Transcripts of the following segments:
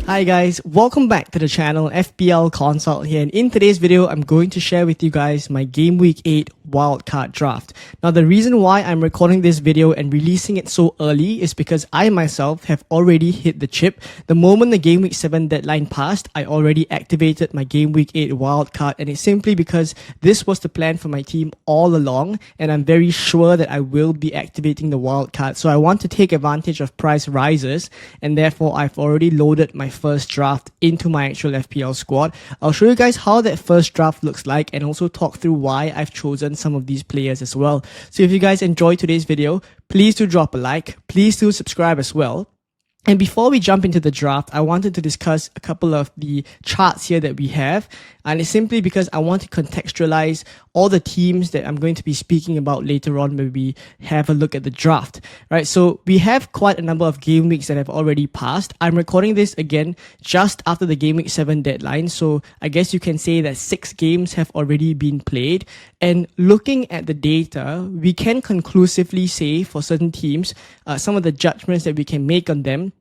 Hi guys, welcome back to the channel, FPLCONSULT here, and in today's video, I'm going to share with you guys my Gameweek 8 Wildcard draft. Now the reason why I'm recording this video and releasing it so early is because I myself have already hit the chip. The moment the Gameweek 7 deadline passed, I already activated my Gameweek 8 Wildcard, and it's simply because this was the plan for my team all along, and I'm very sure that I will be activating the Wildcard. So I want to take advantage of price rises, and therefore I've already loaded my first draft into my actual FPL squad. I'll show you guys how that first draft looks like and also talk through why I've chosen some of these players as well. So if you guys enjoyed today's video, please do drop a like, please do subscribe as well. And before we jump into the draft, I wanted to discuss a couple of the charts here that we have. And it's simply because I want to contextualize all the teams that I'm going to be speaking about later on when we have a look at the draft, right? So we have quite a number of game weeks that have already passed. I'm recording this again just after the Game Week 7 deadline. So I guess you can say that 6 games have already been played. And looking at the data, we can conclusively say for certain teams, some of the judgments that we can make on them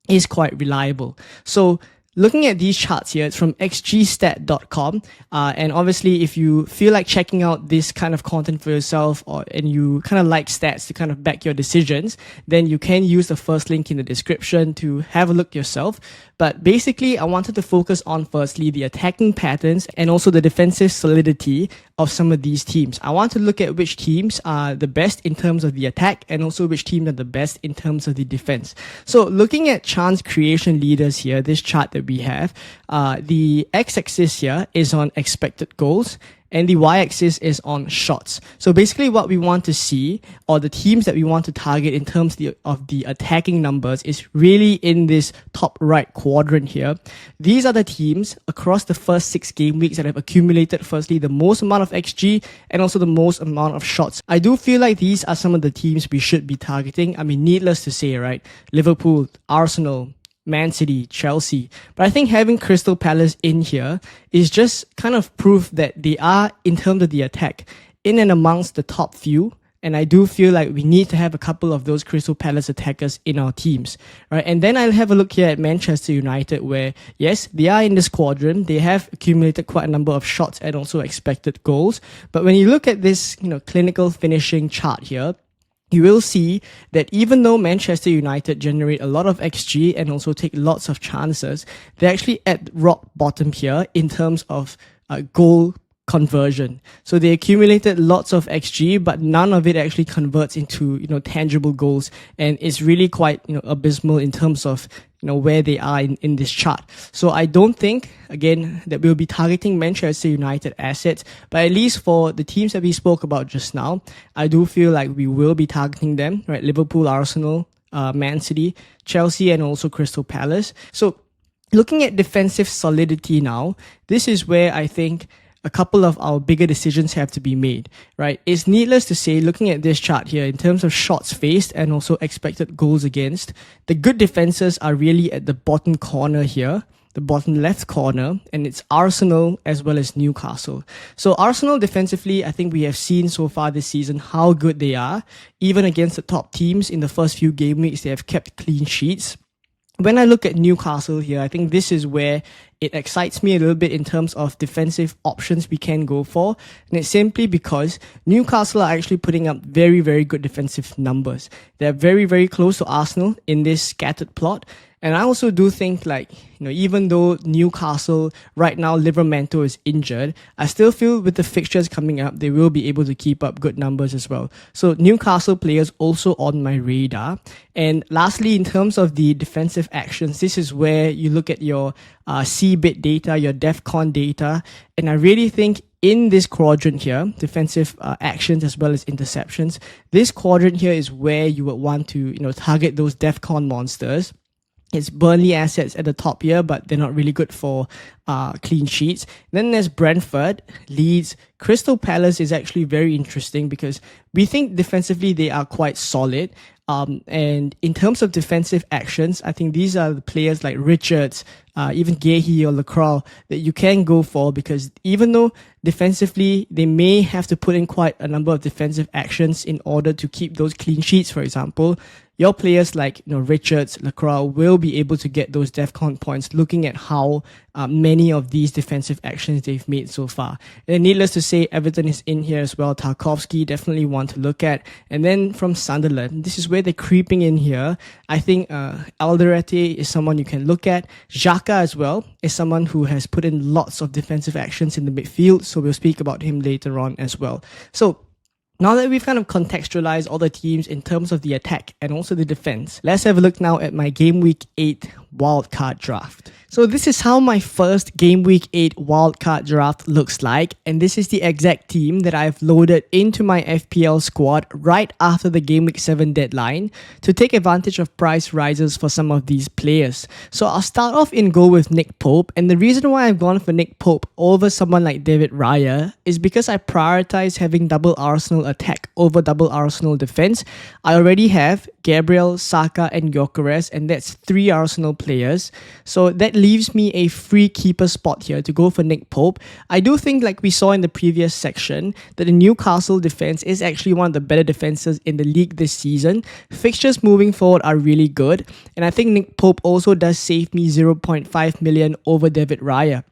is quite reliable. So looking at these charts here, it's from XGSTAT.com. And obviously, if you feel like checking out this kind of content for yourself and you kind of like stats to kind of back your decisions, then you can use the first link in the description to have a look yourself. But basically, I wanted to focus on firstly the attacking patterns and also the defensive solidity of some of these teams. I want to look at which teams are the best in terms of the attack and also which teams are the best in terms of the defense. So looking at chance creation leaders here, this chart that we have, the x-axis here is on expected goals and the y-axis is on shots. So basically what we want to see, or the teams that we want to target in terms of the attacking numbers, is really in this top right quadrant here. These are the teams across the first 6 game weeks that have accumulated firstly the most amount of XG and also the most amount of shots. I do feel like these are some of the teams we should be targeting. I mean, needless to say, right? Liverpool, Arsenal, Man City, Chelsea. But I think having Crystal Palace in here is just kind of proof that they are, in terms of the attack, in and amongst the top few. And I do feel like we need to have a couple of those Crystal Palace attackers in our teams, right? And then I'll have a look here at Manchester United, where yes, they are in this quadrant. They have accumulated quite a number of shots and also expected goals. But when you look at this, clinical finishing chart here, you will see that even though Manchester United generate a lot of XG and also take lots of chances, they're actually at rock bottom here in terms of goal conversion. So they accumulated lots of XG, but none of it actually converts into, tangible goals. And it's really quite, abysmal in terms of, where they are in this chart. So I don't think, again, that we'll be targeting Manchester United assets, but at least for the teams that we spoke about just now, I do feel like we will be targeting them, right? Liverpool, Arsenal, Man City, Chelsea, and also Crystal Palace. So looking at defensive solidity now, this is where I think a couple of our bigger decisions have to be made, right? It's needless to say, looking at this chart here, in terms of shots faced and also expected goals against, the good defenses are really at the bottom corner here, the bottom left corner, and it's Arsenal as well as Newcastle. So Arsenal defensively, I think we have seen so far this season how good they are. Even against the top teams in the first few game weeks, they have kept clean sheets. When I look at Newcastle here, I think this is where it excites me a little bit in terms of defensive options we can go for. And it's simply because Newcastle are actually putting up very, very good defensive numbers. They're very, very close to Arsenal in this scattered plot. And I also do think even though Newcastle right now, Livramento is injured, I still feel with the fixtures coming up, they will be able to keep up good numbers as well. So Newcastle players also on my radar. And lastly, in terms of the defensive actions, this is where you look at your CBIT data, your DEFCON data. And I really think in this quadrant here, defensive actions as well as interceptions, this quadrant here is where you would want to, target those DEFCON monsters. It's Burnley assets at the top here, but they're not really good for clean sheets. Then there's Brentford, Leeds. Crystal Palace is actually very interesting because we think defensively they are quite solid. And in terms of defensive actions, I think these are the players like Richards, even Gw8 or Lacroix that you can go for, because even though defensively they may have to put in quite a number of defensive actions in order to keep those clean sheets, for example, your players like Richards, Lacroix will be able to get those DEFCON points looking at how many of these defensive actions they've made so far. And needless to say, Everton is in here as well. Tarkowski, definitely one to look at. And then from Sunderland, this is where they're creeping in here. I think Alderete is someone you can look at. Xhaka as well is someone who has put in lots of defensive actions in the midfield, so we'll speak about him later on as well. So now that we've kind of contextualized all the teams in terms of the attack and also the defense, let's have a look now at my Game Week 8 wildcard draft. So this is how my first Game Week 8 wildcard draft looks like, and this is the exact team that I've loaded into my FPL squad right after the Game Week 7 deadline to take advantage of price rises for some of these players. So I'll start off in goal with Nick Pope, and the reason why I've gone for Nick Pope over someone like David Raya is because I prioritize having double Arsenal attack over double Arsenal defense. I already have Gabriel, Saka and Gyökeres, and that's 3 Arsenal players. So that leaves me a free keeper spot here to go for Nick Pope. I do think, like we saw in the previous section, that the Newcastle defense is actually one of the better defenses in the league this season. Fixtures moving forward are really good, and I think Nick Pope also does save me 0.5 million over David Raya.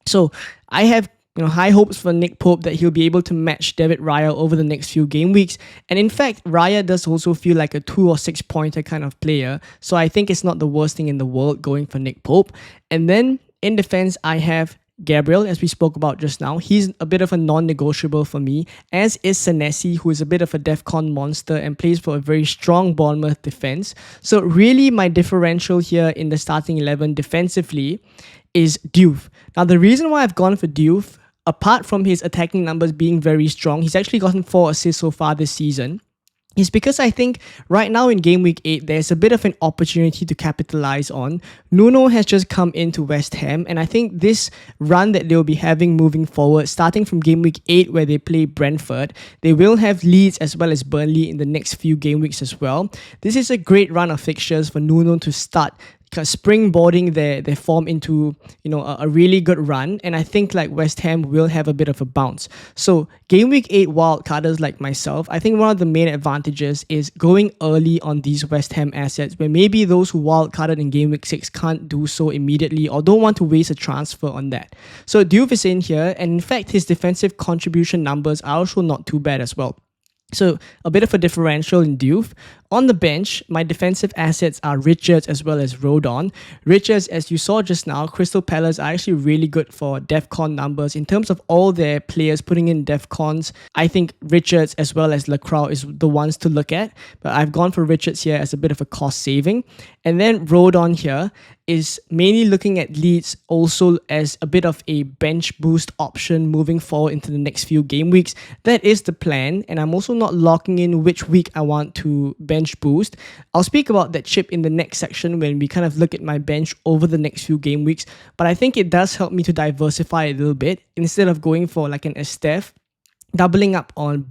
So I have high hopes for Nick Pope that he'll be able to match David Raya over the next few game weeks. And in fact, Raya does also feel like a 2 or 6 pointer kind of player. So I think it's not the worst thing in the world going for Nick Pope. And then in defense, I have Gabriel, as we spoke about just now. He's a bit of a non-negotiable for me, as is Senesi, who is a bit of a DEFCON monster and plays for a very strong Bournemouth defense. So really my differential here in the starting 11 defensively is Diouf. Now the reason why I've gone for Diouf, apart from his attacking numbers being very strong, he's actually gotten 4 assists so far this season, is because I think right now in Game Week 8, there's a bit of an opportunity to capitalize on. Nuno has just come into West Ham, and I think this run that they'll be having moving forward, starting from Game Week 8 where they play Brentford, they will have Leeds as well as Burnley in the next few game weeks as well. This is a great run of fixtures for Nuno to start springboarding their form into a really good run, and I think like West Ham will have a bit of a bounce. So Game Week 8 wildcarders like myself, I think one of the main advantages is going early on these West Ham assets, where maybe those who wildcarded in Game Week 6 can't do so immediately or don't want to waste a transfer on that. So Diouf is in here, and in fact his defensive contribution numbers are also not too bad as well. So a bit of a differential in Diouf. On the bench, my defensive assets are Richards as well as Rodon. Richards, as you saw just now, Crystal Palace are actually really good for DEFCON numbers. In terms of all their players putting in DEFCONs, I think Richards as well as Lacroix is the ones to look at. But I've gone for Richards here as a bit of a cost saving. And then Rodon here is mainly looking at Leeds also as a bit of a bench boost option moving forward into the next few game weeks. That is the plan, and I'm also not locking in which week I want to bench boost. I'll speak about that chip in the next section when we kind of look at my bench over the next few game weeks, but I think it does help me to diversify a little bit instead of going for like an Estef, doubling up on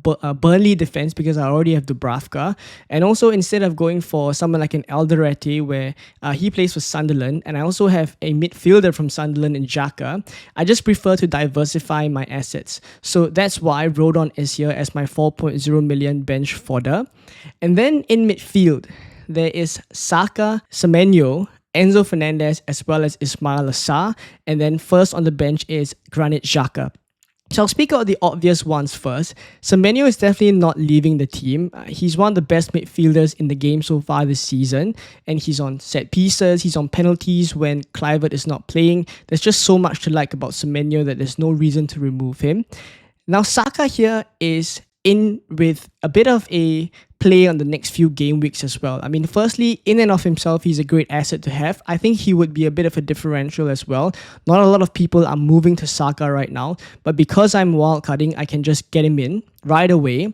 Burnley defense because I already have Dubravka, and also instead of going for someone like an Alderete where he plays for Sunderland, and I also have a midfielder from Sunderland in Xhaka, I just prefer to diversify my assets. So that's why Rodon is here as my 4.0 million bench fodder. And then in midfield, there is Saka, Semenyo, Enzo Fernandez, as well as Ismail Assar, and then first on the bench is Granit Xhaka. So I'll speak out the obvious ones first. Semenyo is definitely not leaving the team. He's one of the best midfielders in the game so far this season, and he's on set pieces, he's on penalties when Kluivert is not playing. There's just so much to like about Semenyo that there's no reason to remove him. Now Saka here is in with a bit of a play on the next few game weeks as well. I mean, firstly, in and of himself, he's a great asset to have. I think he would be a bit of a differential as well. Not a lot of people are moving to Saka right now, but because I'm wildcarding, I can just get him in right away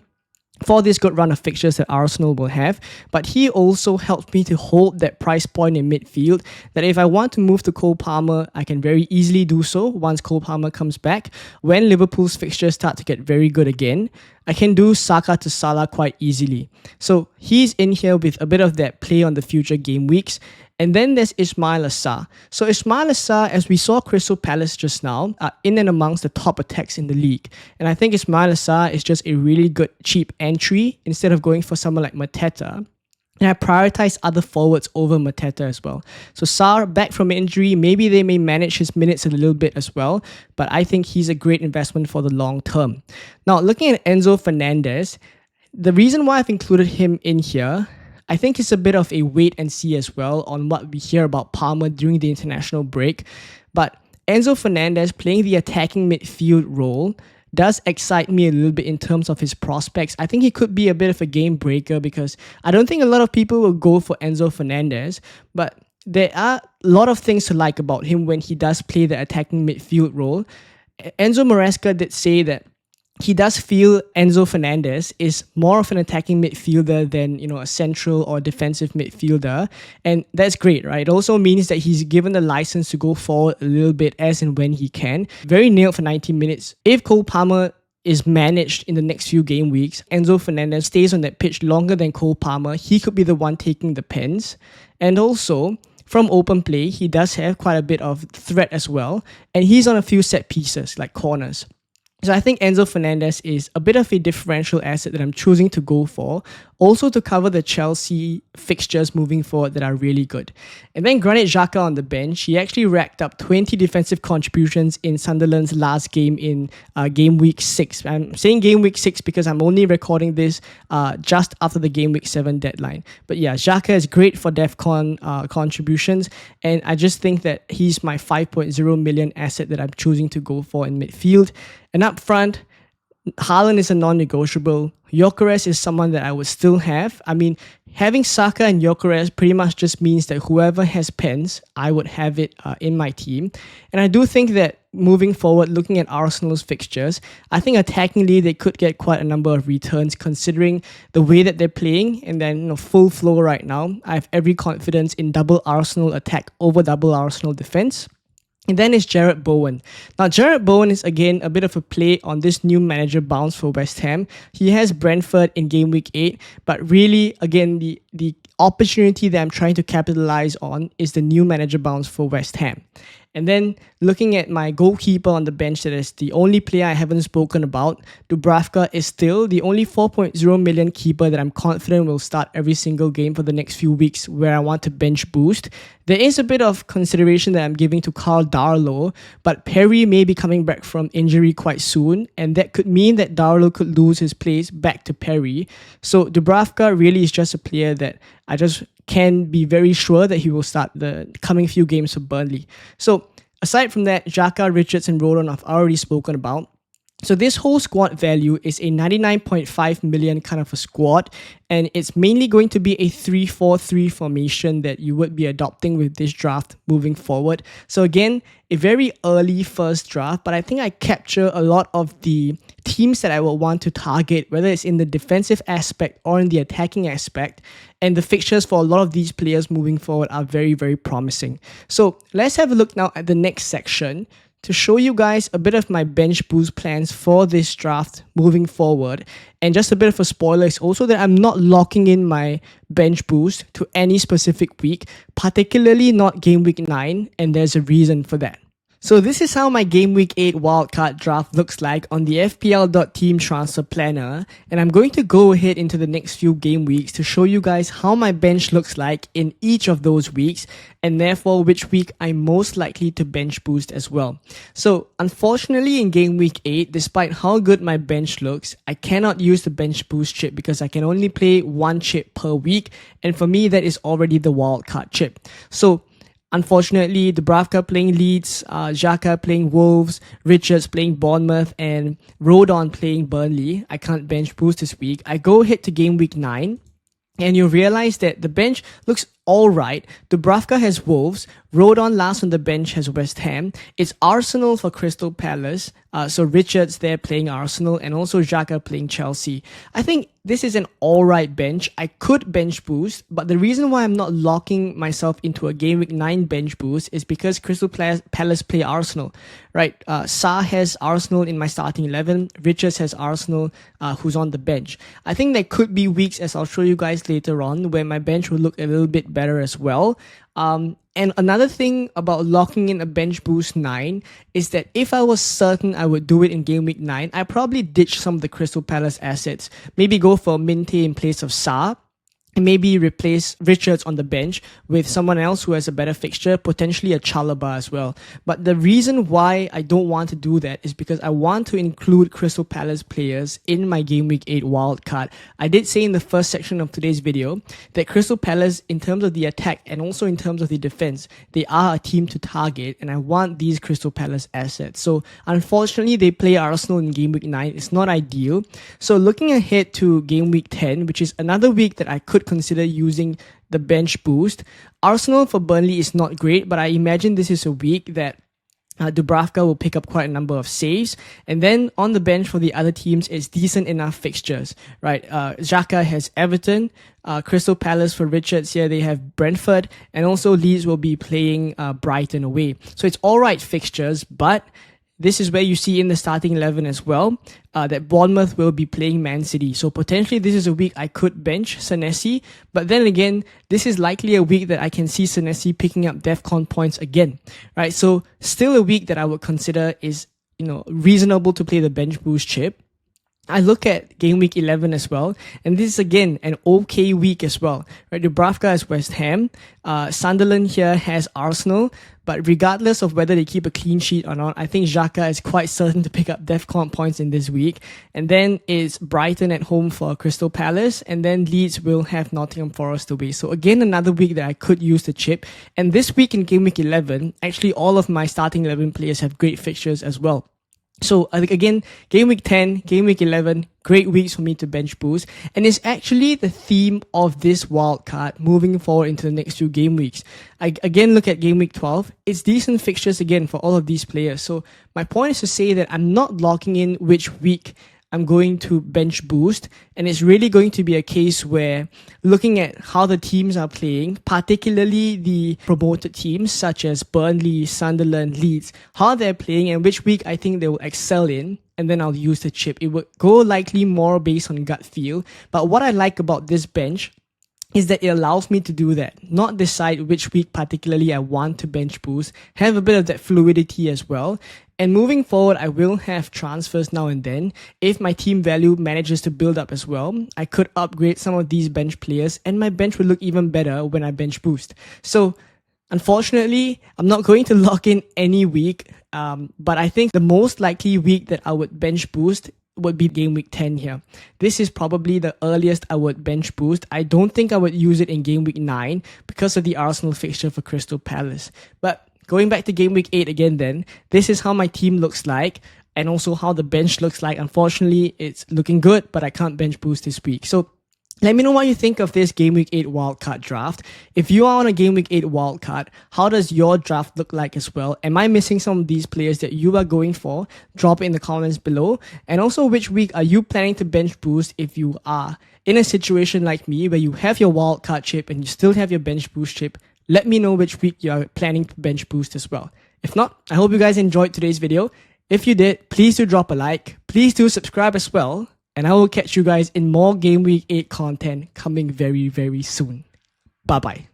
for this good run of fixtures that Arsenal will have. But he also helps me to hold that price point in midfield, that if I want to move to Cole Palmer, I can very easily do so once Cole Palmer comes back. When Liverpool's fixtures start to get very good again, I can do Saka to Salah quite easily. So he's in here with a bit of that play on the future game weeks. And then there's Ismail Assar. So Ismail Assar, as we saw Crystal Palace just now, are in and amongst the top attacks in the league. And I think Ismail Assar is just a really good cheap entry instead of going for someone like Mateta. And I prioritize other forwards over Mateta as well. So Sarr, back from injury, maybe they may manage his minutes a little bit as well, but I think he's a great investment for the long term. Now, looking at Enzo Fernandez, the reason why I've included him in here, I think it's a bit of a wait and see as well on what we hear about Palmer during the international break. But Enzo Fernandez playing the attacking midfield role does excite me a little bit in terms of his prospects. I think he could be a bit of a game breaker because I don't think a lot of people will go for Enzo Fernandez, but there are a lot of things to like about him when he does play the attacking midfield role. Enzo Maresca did say that he does feel Enzo Fernandez is more of an attacking midfielder than, a central or defensive midfielder. And that's great, right? It also means that he's given the license to go forward a little bit as and when he can. Very nailed for 90 minutes. If Cole Palmer is managed in the next few game weeks, Enzo Fernandez stays on that pitch longer than Cole Palmer, he could be the one taking the pens. And also, from open play, he does have quite a bit of threat as well. And he's on a few set pieces, like corners. So I think Enzo Fernandez is a bit of a differential asset that I'm choosing to go for, also to cover the Chelsea fixtures moving forward that are really good. And then Granit Xhaka on the bench, he actually racked up 20 defensive contributions in Sunderland's last game in game week 6. I'm saying game week 6 because I'm only recording this just after the game week 7 deadline. But yeah, Xhaka is great for DEFCON contributions, and I just think that he's my 5.0 million asset that I'm choosing to go for in midfield. And up front, Haaland is a non-negotiable. Gyökeres is someone that I would still have. I mean, having Saka and Gyökeres pretty much just means that whoever has pens, I would have it in my team. And I do think that moving forward, looking at Arsenal's fixtures, I think attackingly they could get quite a number of returns considering the way that they're playing. And then full flow right now, I have every confidence in double Arsenal attack over double Arsenal defense. And then it's Jarrod Bowen. Now, Jarrod Bowen is again a bit of a play on this new manager bounce for West Ham. He has Brentford in game week 8, but really, again, the opportunity that I'm trying to capitalize on is the new manager bounce for West Ham. And then looking at my goalkeeper on the bench, that is the only player I haven't spoken about. Dubravka is still the only 4.0 million keeper that I'm confident will start every single game for the next few weeks where I want to bench boost. There is a bit of consideration that I'm giving to Carl Darlow, but Perry may be coming back from injury quite soon, and that could mean that Darlow could lose his place back to Perry. So Dubravka really is just a player that I just can be very sure that he will start the coming few games for Burnley. So aside from that, Xhaka, Richards and Rodon I've already spoken about. So this whole squad value is a 99.5 million kind of a squad, and it's mainly going to be a 3-4-3 formation that you would be adopting with this draft moving forward. So again, a very early first draft, but I think I capture a lot of the teams that I will want to target, whether it's in the defensive aspect or in the attacking aspect. And the fixtures for a lot of these players moving forward are very, very promising. So let's have a look now at the next section to show you guys a bit of my bench boost plans for this draft moving forward. And just a bit of a spoiler is also that I'm not locking in my bench boost to any specific week, particularly not game week 9, and there's a reason for that. So this is how my Game Week 8 wildcard draft looks like on the FPL.team transfer planner, and I'm going to go ahead into the next few game weeks to show you guys how my bench looks like in each of those weeks, and therefore which week I'm most likely to bench boost as well. So unfortunately in Game Week 8, despite how good my bench looks, I cannot use the bench boost chip because I can only play one chip per week, and for me that is already the wildcard chip. So unfortunately, Dubravka playing Leeds, Xhaka playing Wolves, Richards playing Bournemouth, and Rodon playing Burnley. I can't bench boost this week. I go ahead to game week 9, and you realize that the bench looks alright. Dubravka has Wolves, Rodon last on the bench has West Ham. It's Arsenal for Crystal Palace, So Richards there playing Arsenal and also Xhaka playing Chelsea. I think this is an alright bench. I could bench boost, but the reason why I'm not locking myself into a Game Week 9 bench boost is because Crystal Palace play Arsenal, right? Sa has Arsenal in my starting 11. Richards has Arsenal, who's on the bench. I think there could be weeks, as I'll show you guys later on, where my bench will look a little bit better as well. And another thing about locking in a bench boost 9 is that if I was certain I would do it in Game Week 9, I probably ditch some of the Crystal Palace assets. Maybe go for Minte in place of Sa, and maybe replace Richards on the bench with someone else who has a better fixture, potentially a Chalobah as well. But the reason why I don't want to do that is because I want to include Crystal Palace players in my Game Week 8 wildcard. I did say in the first section of today's video that Crystal Palace, in terms of the attack and also in terms of the defense, they are a team to target, and I want these Crystal Palace assets. So unfortunately, they play Arsenal in Game Week 9. It's not ideal. So looking ahead to Game Week 10, which is another week that I could consider using the bench boost. Arsenal for Burnley is not great, but I imagine this is a week that Dubravka will pick up quite a number of saves, and then on the bench for the other teams, it's decent enough fixtures, right? Xhaka has Everton, Crystal Palace for Richards here, they have Brentford, and also Leeds will be playing Brighton away. So it's alright fixtures, but this is where you see in the starting 11 as well that Bournemouth will be playing Man City. So potentially this is a week I could bench Senesi, but then again, this is likely a week that I can see Senesi picking up DEFCON points again, right? So still a week that I would consider is, reasonable to play the bench boost chip. I look at Game Week 11 as well, and this is again an okay week as well, right? Dubravka has West Ham, Sunderland here has Arsenal, but regardless of whether they keep a clean sheet or not, I think Xhaka is quite certain to pick up DEFCON points in this week. And then it's Brighton at home for Crystal Palace, and then Leeds will have Nottingham Forest away. So again, another week that I could use the chip. And this week in Game Week 11, actually all of my starting 11 players have great fixtures as well. So again, Game Week 10, Game Week 11, great weeks for me to bench boost. And it's actually the theme of this wildcard moving forward into the next few game weeks. I again look at Game Week 12. It's decent fixtures again for all of these players. So my point is to say that I'm not locking in which week I'm going to bench boost, and it's really going to be a case where looking at how the teams are playing, particularly the promoted teams such as Burnley, Sunderland, Leeds, how they're playing and which week I think they will excel in, and then I'll use the chip. It would go likely more based on gut feel, but what I like about this bench is that it allows me to do that, not decide which week particularly I want to bench boost, have a bit of that fluidity as well. And moving forward, I will have transfers now and then. If my team value manages to build up as well, I could upgrade some of these bench players, and my bench will look even better when I bench boost. So unfortunately, I'm not going to lock in any week, but I think the most likely week that I would bench boost would be Game Week 10 here. This is probably the earliest I would bench boost. I don't think I would use it in Game Week 9 because of the Arsenal fixture for Crystal Palace. But going back to Game Week 8 again then, this is how my team looks like and also how the bench looks like. Unfortunately, it's looking good, but I can't bench boost this week. So let me know what you think of this Game Week 8 wildcard draft. If you are on a Game Week 8 wildcard, how does your draft look like as well? Am I missing some of these players that you are going for? Drop it in the comments below. And also, which week are you planning to bench boost if you are in a situation like me where you have your wildcard chip and you still have your bench boost chip? Let me know which week you are planning to bench boost as well. If not, I hope you guys enjoyed today's video. If you did, please do drop a like. Please do subscribe as well. And I will catch you guys in more Game Week 8 content coming very, very soon. Bye-bye.